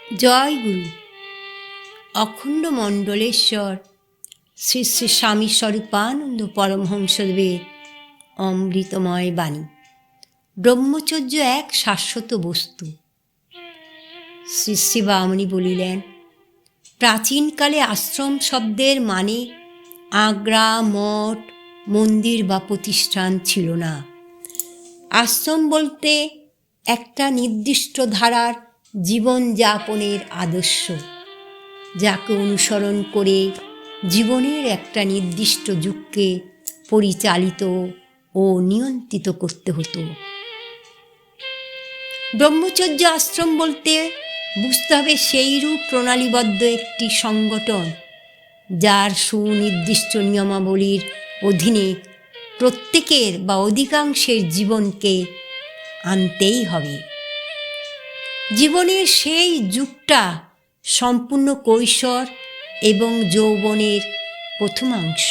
জয় গুরু। অখণ্ড মণ্ডলেশ্বর শ্রী শ্রী স্বামী স্বরূপানন্দ পরমহংসদেবের অমৃতময় বাণী। ব্রহ্মচর্য এক শাশ্বত বস্তু। শ্রী শ্রী বামনী বলিলেন, প্রাচীনকালে আশ্রম শব্দের মানে আগ্রা, মঠ, মন্দির বা প্রতিষ্ঠান ছিল না। আশ্রম বলতে একটা নির্দিষ্ট ধারার জীবনযাপনের আদর্শ, যাকে অনুসরণ করে জীবনের একটা নির্দিষ্ট যুগকে পরিচালিত ও নিয়ন্ত্রিত করতে হতো। ব্রহ্মচর্য আশ্রম বলতে বুঝতে হবে সেইরূপ প্রণালীবদ্ধ একটি সংগঠন, যার সুনির্দিষ্ট নিয়মাবলীর অধীনে প্রত্যেকের বা অধিকাংশের জীবনকে আনতেই হবে। জীবনের সেই যুগটা সম্পূর্ণ কৈশোর এবং যৌবনের প্রথমাংশ।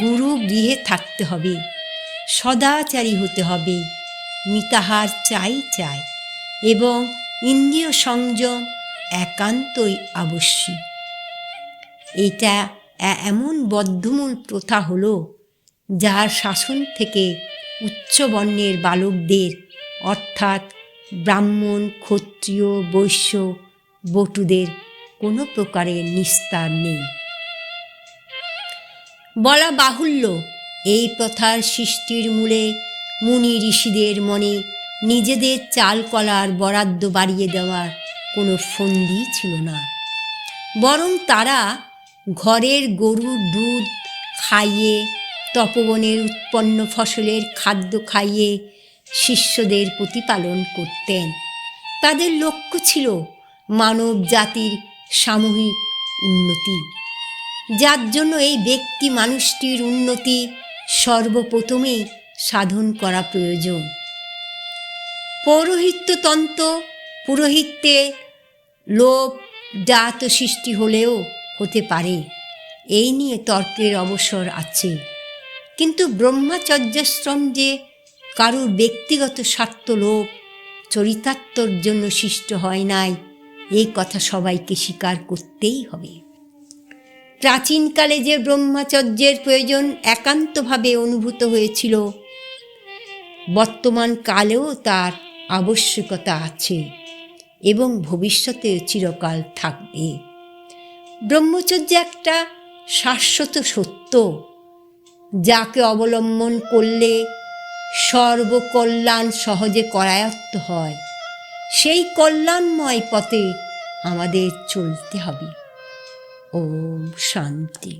গুরু গৃহে থাকতে হবে, সদাচারী হতে হবে, মিতাহার চাই এবং ইন্দ্রিয় সংযম একান্তই আবশ্যিক। এটা এমন বদ্ধমূল প্রথা হলো, যার শাসন থেকে উচ্চ বর্ণের বালকদের অর্থাৎ ব্রাহ্মণ, ক্ষত্রিয়, বৈশ্য, বটুদের কোনো প্রকারের নিস্তার নেই। বলা বাহুল্য, এই প্রথার সৃষ্টির মূলে মুনি ঋষিদের মনে নিজেদের চাল কলার বরাদ্দ বাড়িয়ে দেওয়ার কোনো ফন্দি ছিল না, বরং তারা ঘরের গরুর দুধ খাইয়ে, তপবনের উৎপন্ন ফসলের খাদ্য খাইয়ে শিষ্যদের প্রতিপালন করতেন। তাদের লক্ষ্য ছিল মানব জাতির সামূহিক উন্নতি, যার জন্য এই ব্যক্তি মানুষটির উন্নতি সর্বপ্রথমেই সাধন করা প্রয়োজন। পৌরোহিত্যতন্ত্র, পুরোহিত্যের লোভ জাত সৃষ্টি হলেও হতে পারে, এই নিয়ে তর্কের অবসর আছে। কিন্তু ব্রহ্মচর্যাশ্রম যে কারুর ব্যক্তিগত স্বার্থ, লোভ, চরিতার্থর জন্য সৃষ্ট হয় নাই, এই কথা সবাইকে স্বীকার করতেই হবে। প্রাচীনকালে যে ব্রহ্মচর্যের প্রয়োজন একান্তভাবে অনুভূত হয়েছিল, বর্তমান কালেও তার আবশ্যকতা আছে এবং ভবিষ্যতে চিরকাল থাকবে। ব্রহ্মচর্য একটা শাশ্বত সত্য, যাকে অবলম্বন করলে সর্বকল্যাণ সহজে করায়ত্ত হয়। সেই কল্যাণময় পথে আমাদের চলতে হবে। ওম শান্তি।